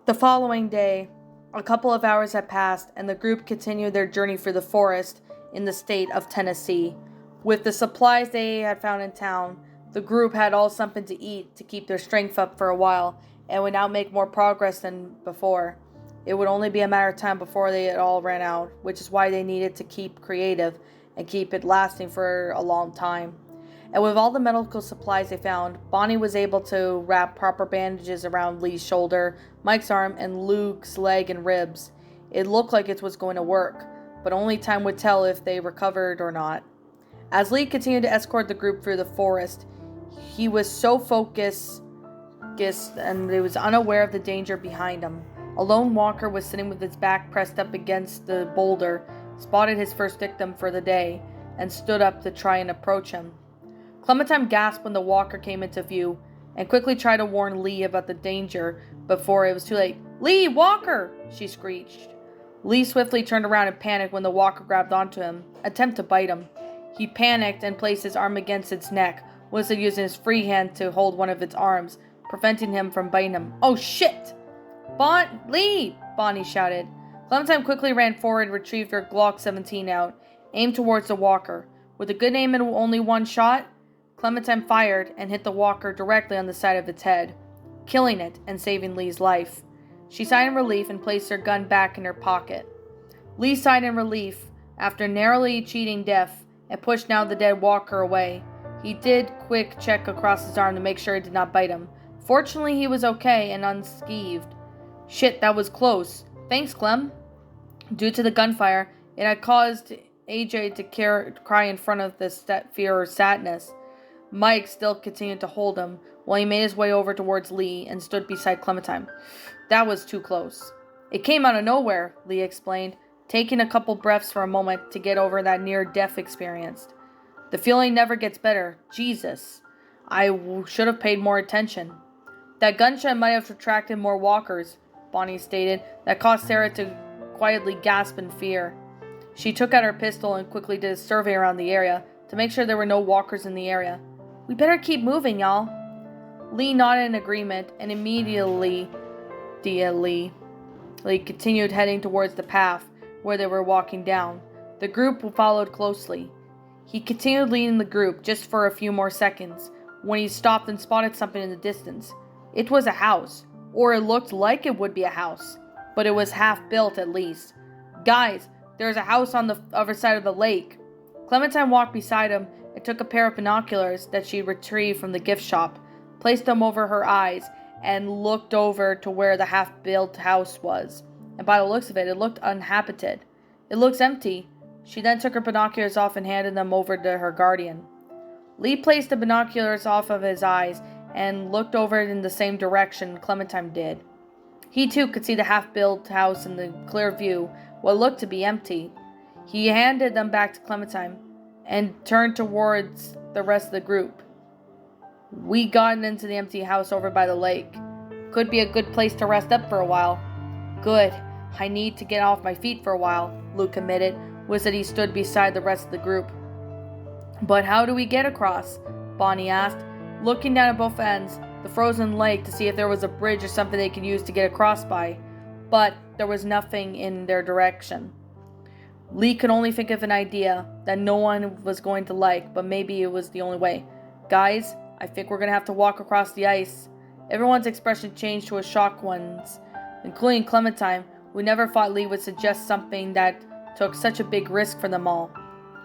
The following day, a couple of hours had passed, and the group continued their journey through the forest in the state of Tennessee. With the supplies they had found in town, the group had all something to eat to keep their strength up for a while, and would now make more progress than before. It would only be a matter of time before they all ran out, which is why they needed to keep creative and keep it lasting for a long time. And with all the medical supplies they found, Bonnie was able to wrap proper bandages around Lee's shoulder, Mike's arm, and Luke's leg and ribs. It looked like it was going to work, but only time would tell if they recovered or not. As Lee continued to escort the group through the forest, he was so focused and he was unaware of the danger behind him. A lone walker was sitting with his back pressed up against the boulder, spotted his first victim for the day, and stood up to try and approach him. Clementine gasped when the walker came into view, and quickly tried to warn Lee about the danger before it was too late. "Lee, Walker!" she screeched. Lee swiftly turned around in panic when the walker grabbed onto him, attempt to bite him. He panicked and placed his arm against its neck, instead using his free hand to hold one of its arms, preventing him from biting him. "Oh, shit!" "Lee!" Bonnie shouted. Clementine quickly ran forward and retrieved her Glock 17 out, aimed towards the walker. With a good aim and only one shot, Clementine fired and hit the walker directly on the side of its head, killing it and saving Lee's life. She sighed in relief and placed her gun back in her pocket. Lee sighed in relief after narrowly cheating death and pushed now the dead walker away. He did quick check across his arm to make sure it did not bite him. Fortunately, he was okay and unscathed. "Shit, that was close. Thanks, Clem." Due to the gunfire, it had caused AJ to cry in front of the fear or sadness. Mike still continued to hold him while he made his way over towards Lee and stood beside Clementine. "That was too close." "It came out of nowhere," Lee explained, taking a couple breaths for a moment to get over that near-death experience. "The feeling never gets better. Jesus. I should have paid more attention." "That gunshot might have attracted more walkers," Bonnie stated. That caused Sarah to quietly gasp in fear. She took out her pistol and quickly did a survey around the area to make sure there were no walkers in the area. "We better keep moving, y'all." Lee nodded in agreement, and immediately Lee continued heading towards the path where they were walking down. The group followed closely. He continued leading the group just for a few more seconds when he stopped and spotted something in the distance. It was a house, or it looked like it would be a house, but it was half built at least. "Guys, there's a house on the other side of the lake." Clementine walked beside him and took a pair of binoculars that she retrieved from the gift shop, placed them over her eyes, and looked over to where the half-built house was. And by the looks of it, it looked uninhabited. "It looks empty." She then took her binoculars off and handed them over to her guardian. Lee placed the binoculars off of his eyes and looked over in the same direction Clementine did. He too could see the half-built house in the clear view, what looked to be empty. He handed them back to Clementine and turned towards the rest of the group. "We got into the empty house over by the lake. Could be a good place to rest up for a while." "Good. I need to get off my feet for a while," Luke admitted, as he stood beside the rest of the group. "But how do we get across?" Bonnie asked, looking down at both ends, the frozen lake, to see if there was a bridge or something they could use to get across by. But there was nothing in their direction. Lee could only think of an idea that no one was going to like, but maybe it was the only way. "Guys, I think we're going to have to walk across the ice." Everyone's expression changed to a shocked one's, including Clementine, who never thought Lee would suggest something that took such a big risk for them all.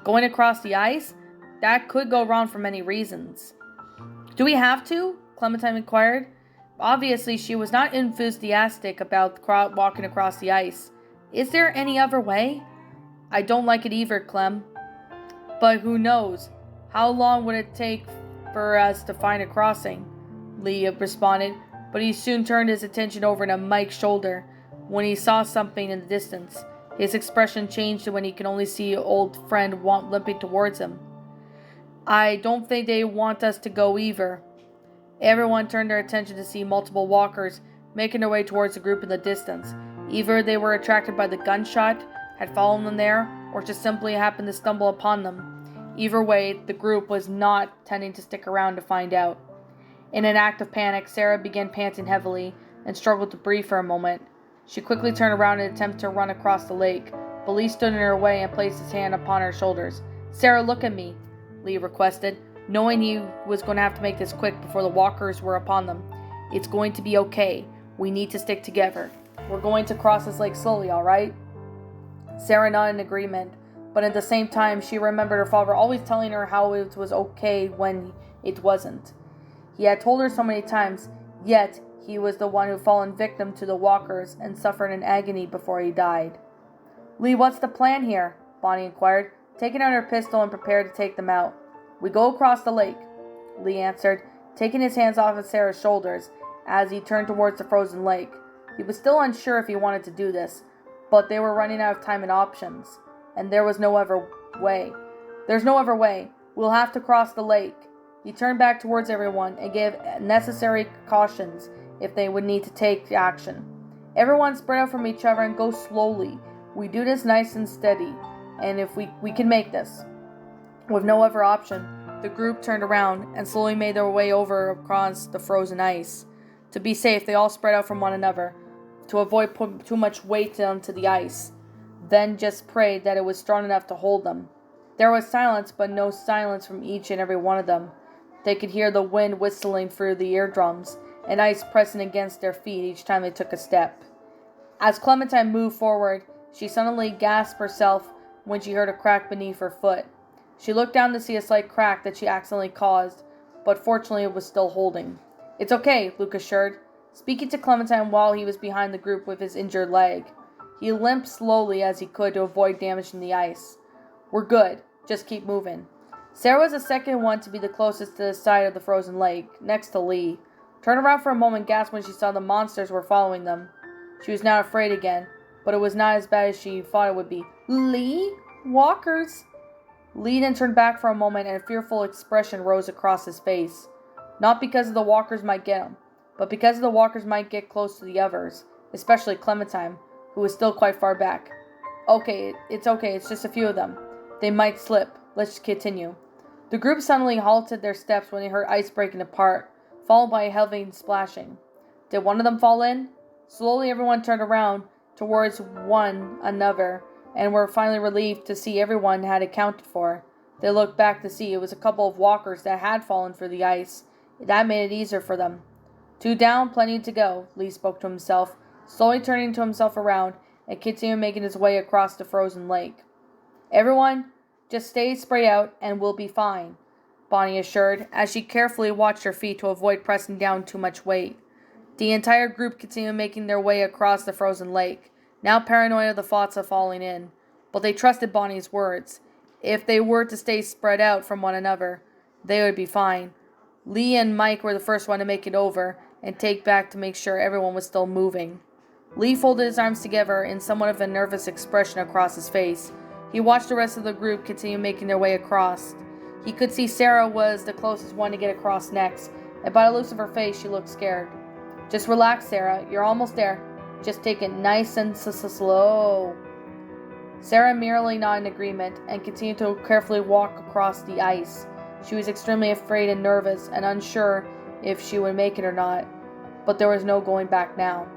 Going across the ice? That could go wrong for many reasons. "Do we have to?" Clementine inquired. Obviously, she was not enthusiastic about walking across the ice. "Is there any other way?" "I don't like it either, Clem. But who knows? How long would it take for us to find a crossing?" Lee responded, but he soon turned his attention over to Mike's shoulder when he saw something in the distance. His expression changed when he could only see an old friend limping towards him. "I don't think they want us to go either." Everyone turned their attention to see multiple walkers making their way towards the group in the distance. Either they were attracted by the gunshot, had followed them there, or just simply happened to stumble upon them. Either way, the group was not tending to stick around to find out. In an act of panic, Sarah began panting heavily, and struggled to breathe for a moment. She quickly turned around in an attempt to run across the lake, but Lee stood in her way and placed his hand upon her shoulders. "Sarah, look at me," Lee requested, knowing he was going to have to make this quick before the walkers were upon them. "It's going to be okay. We need to stick together. We're going to cross this lake slowly, all right?" Sarah nodded in agreement, but at the same time she remembered her father always telling her how it was okay when it wasn't. He had told her so many times, yet he was the one who fallen victim to the walkers and suffered in agony before he died. "Lee, what's the plan here?" Bonnie inquired, taking out her pistol and prepared to take them out. "We go across the lake," Lee answered, taking his hands off of Sarah's shoulders as he turned towards the frozen lake. He was still unsure if he wanted to do this, but they were running out of time and options, and there was no other way. "There's no other way. We'll have to cross the lake." He turned back towards everyone and gave necessary cautions if they would need to take action. "Everyone spread out from each other and go slowly. We do this nice and steady, and if we can make this." With no other option, the group turned around and slowly made their way over across the frozen ice. To be safe, they all spread out from one another to avoid putting too much weight onto the ice, then just prayed that it was strong enough to hold them. There was silence, but no silence from each and every one of them. They could hear the wind whistling through the eardrums and ice pressing against their feet each time they took a step. As Clementine moved forward, she suddenly gasped herself when she heard a crack beneath her foot. She looked down to see a slight crack that she accidentally caused, but fortunately it was still holding. "It's okay," Luke assured, speaking to Clementine while he was behind the group with his injured leg. He limped slowly as he could to avoid damaging the ice. "We're good. Just keep moving." Sarah was the second one to be the closest to the side of the frozen lake, next to Lee. Turned around for a moment and gasped when she saw the monsters were following them. She was now afraid again, but it was not as bad as she thought it would be. "Lee? Walkers?" Lee then turned back for a moment and a fearful expression rose across his face. Not because the walkers might get him, but because the walkers might get close to the others, especially Clementine, who was still quite far back. Okay, it's just a few of them. They might slip. Let's continue." The group suddenly halted their steps when they heard ice breaking apart, followed by a heavy splashing. Did one of them fall in? Slowly everyone turned around towards one another and were finally relieved to see everyone had accounted for. They looked back to see it was a couple of walkers that had fallen through the ice. That made it easier for them. "Two down, plenty to go," Lee spoke to himself, slowly turning to himself around and continued making his way across the frozen lake. "Everyone, just stay spread out and we'll be fine," Bonnie assured, as she carefully watched her feet to avoid pressing down too much weight. The entire group continued making their way across the frozen lake, now paranoid of the thoughts of falling in. But they trusted Bonnie's words. If they were to stay spread out from one another, they would be fine. Lee and Mike were the first one to make it over and take back to make sure everyone was still moving. Lee folded his arms together in somewhat of a nervous expression across his face. He watched the rest of the group continue making their way across. He could see Sarah was the closest one to get across next, and by the looks of her face, she looked scared. "Just relax, Sarah. You're almost there. Just take it nice and slow." Sarah merely nodded in agreement and continued to carefully walk across the ice. She was extremely afraid and nervous and unsure if she would make it or not, but there was no going back now.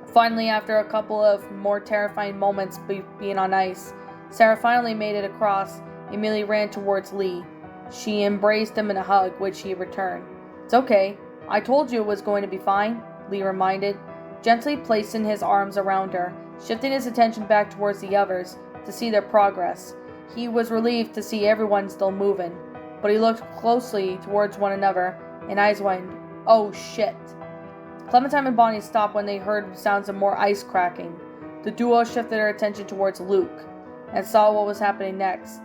Finally, after a couple of more terrifying moments being on ice, Sarah finally made it across and immediately ran towards Lee. She embraced him in a hug, which he returned. "It's okay. I told you it was going to be fine," Lee reminded, gently placing his arms around her, shifting his attention back towards the others to see their progress. He was relieved to see everyone still moving, but he looked closely towards one another and eyes widened. "Oh shit." Clementine and Bonnie stopped when they heard sounds of more ice cracking. The duo shifted their attention towards Luke and saw what was happening next.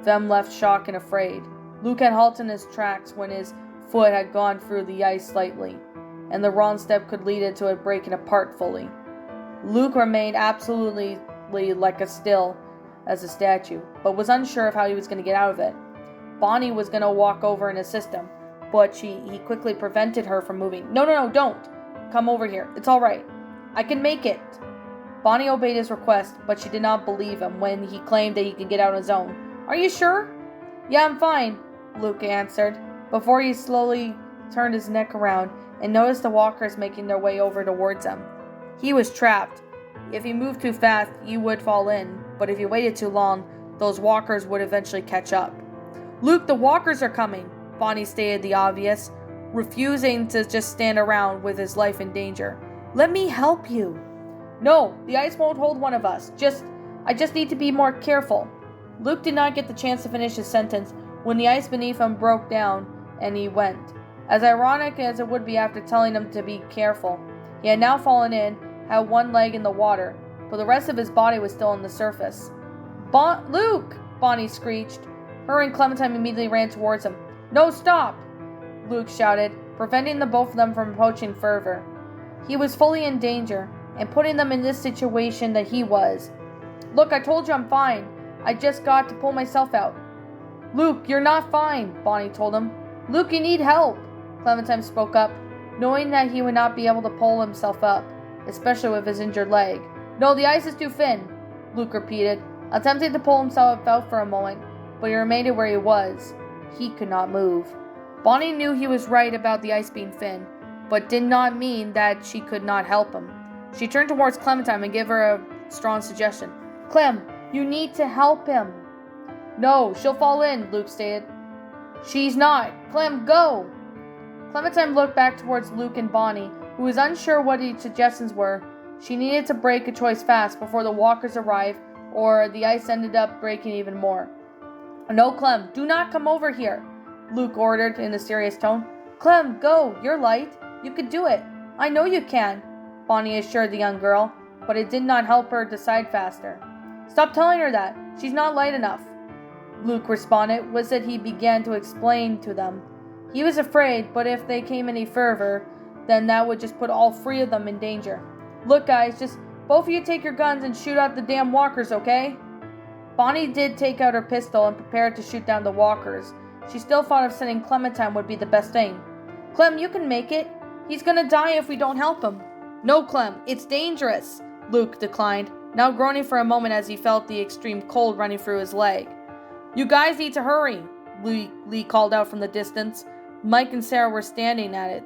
Them left shocked and afraid. Luke had halted in his tracks when his foot had gone through the ice slightly, and the wrong step could lead it to it breaking apart fully. Luke remained absolutely like a still as a statue, but was unsure of how he was going to get out of it. Bonnie was going to walk over and assist him, but he quickly prevented her from moving. No, don't. Come over here. It's all right. I can make it." Bonnie obeyed his request, but she did not believe him when he claimed that he could get out on his own. "Are you sure?" "Yeah, I'm fine," Luke answered, before he slowly turned his neck around and noticed the walkers making their way over towards him. He was trapped. If he moved too fast, he would fall in, but if he waited too long, those walkers would eventually catch up. "Luke, the walkers are coming," Bonnie stated the obvious, refusing to just stand around with his life in danger. "Let me help you." "No, the ice won't hold one of us. I just need to be more careful." Luke did not get the chance to finish his sentence when the ice beneath him broke down and he went. As ironic as it would be after telling him to be careful, he had now fallen in, had one leg in the water, but the rest of his body was still on the surface. "Luke!" Bonnie screeched. Her and Clementine immediately ran towards him. "No, stop!" Luke shouted, preventing the both of them from approaching further. He was fully in danger, and putting them in this situation that he was. "Look, I told you I'm fine. I just got to pull myself out." "Luke, you're not fine," Bonnie told him. "Luke, you need help," Clementine spoke up, knowing that he would not be able to pull himself up, especially with his injured leg. "No, the ice is too thin," Luke repeated, attempting to pull himself out for a moment, but he remained where he was. He could not move. Bonnie knew he was right about the ice being thin, but did not mean that she could not help him. She turned towards Clementine and gave her a strong suggestion. "Clem, you need to help him." "No, she'll fall in," Luke stated. "She's not. Clem, go!" Clementine looked back towards Luke and Bonnie, who was unsure what his suggestions were. She needed to break a choice fast before the walkers arrived, or the ice ended up breaking even more. "No, Clem, do not come over here," Luke ordered in a serious tone. "Clem, go. You're light. You could do it. I know you can," Bonnie assured the young girl, but it did not help her decide faster. "Stop telling her that. She's not light enough," Luke responded, was that he began to explain to them. He was afraid, but if they came any further, then that would just put all three of them in danger. "Look, guys, just both of you take your guns and shoot out the damn walkers, okay?" Bonnie did take out her pistol and prepared to shoot down the walkers. She still thought of sending Clementine would be the best thing. "Clem, you can make it. He's gonna die if we don't help him." "No, Clem, it's dangerous," Luke declined, now groaning for a moment as he felt the extreme cold running through his leg. "You guys need to hurry," Lee called out from the distance. Mike and Sarah were standing at it.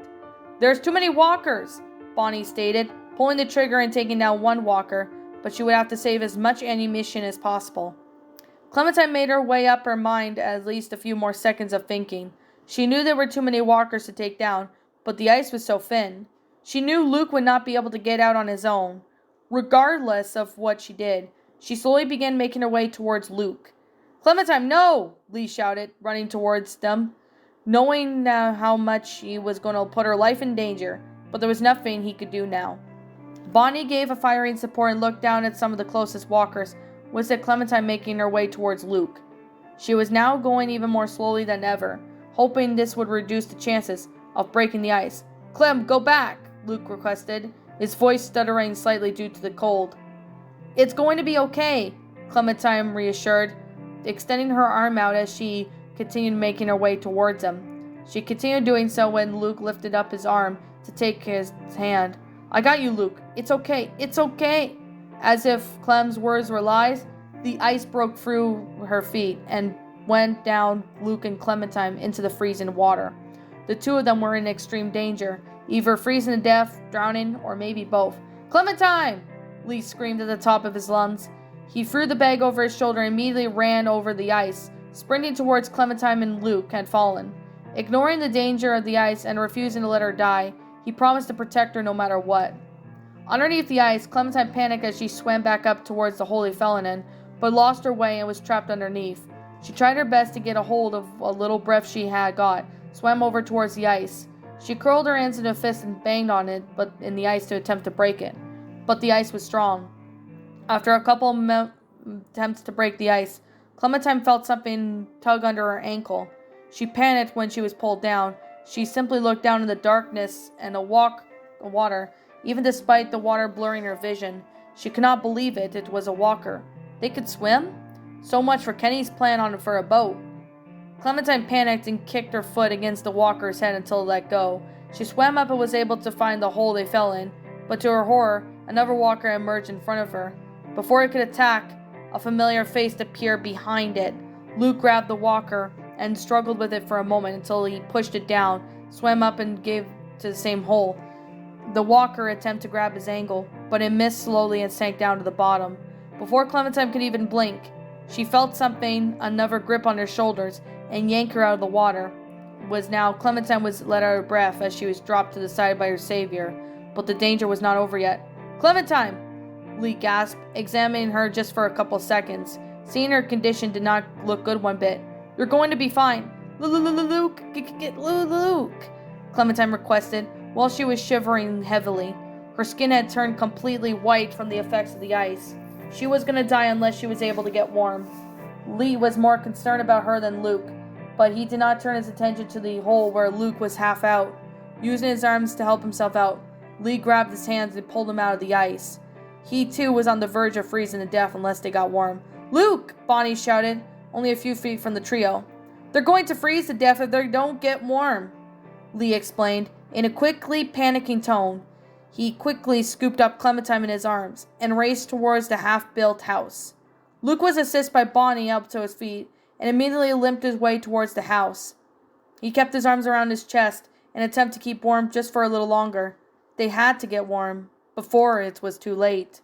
"There's too many walkers," Bonnie stated, pulling the trigger and taking down one walker, but she would have to save as much ammunition as possible. Clementine made her way up her mind at least a few more seconds of thinking. She knew there were too many walkers to take down, but the ice was so thin. She knew Luke would not be able to get out on his own. Regardless of what she did, she slowly began making her way towards Luke. "Clementine, no!" Lee shouted, running towards them, knowing now how much he was going to put her life in danger, but there was nothing he could do now. Bonnie gave a firing support and looked down at some of the closest walkers, with Clementine making her way towards Luke. She was now going even more slowly than ever, hoping this would reduce the chances of breaking the ice. "Clem, go back," Luke requested, his voice stuttering slightly due to the cold. "It's going to be okay," Clementine reassured, extending her arm out as she continued making her way towards him. She continued doing so when Luke lifted up his arm to take his hand. "I got you, Luke. It's okay. It's okay." As if Clem's words were lies, the ice broke through her feet and went down Luke and Clementine into the freezing water. The two of them were in extreme danger, either freezing to death, drowning, or maybe both. "Clementine!" Lee screamed at the top of his lungs. He threw the bag over his shoulder and immediately ran over the ice, sprinting towards Clementine and Luke had fallen. Ignoring the danger of the ice and refusing to let her die, he promised to protect her no matter what. Underneath the ice, Clementine panicked as she swam back up towards the Holy Felon, but lost her way and was trapped underneath. She tried her best to get a hold of a little breath she had got, swam over towards the ice. She curled her hands into a fist and banged on it but in the ice to attempt to break it. But the ice was strong. After a couple attempts to break the ice, Clementine felt something tug under her ankle. She panicked when she was pulled down. She simply looked down in the darkness and the water, even despite the water blurring her vision. She could not believe it. It was a walker. They could swim? So much for Kenny's plan for a boat. Clementine panicked and kicked her foot against the walker's head until it let go. She swam up and was able to find the hole they fell in, but to her horror, another walker emerged in front of her. Before it could attack, a familiar face appeared behind it. Luke grabbed the walker and struggled with it for a moment until he pushed it down, swam up and gave to the same hole. The walker attempted to grab his ankle, but it missed slowly and sank down to the bottom. Before Clementine could even blink, she felt something, another grip on her shoulders, and yank her out of the water. Clementine was let out of breath as she was dropped to the side by her savior, but the danger was not over yet. "Clementine!" Lee gasped, examining her just for a couple seconds. Seeing her condition did not look good one bit. "You're going to be fine. Luke, Luke," Clementine requested, while she was shivering heavily. Her skin had turned completely white from the effects of the ice. She was going to die unless she was able to get warm. Lee was more concerned about her than Luke, but he did not turn his attention to the hole where Luke was half out. Using his arms to help himself out, Lee grabbed his hands and pulled him out of the ice. He too was on the verge of freezing to death unless they got warm. "Luke!" Bonnie shouted, only a few feet from the trio. "They're going to freeze to death if they don't get warm," Lee explained, in a quickly panicking tone. He quickly scooped up Clementine in his arms and raced towards the half-built house. Luke was assisted by Bonnie up to his feet and immediately limped his way towards the house. He kept his arms around his chest and attempted to keep warm just for a little longer. They had to get warm before it was too late.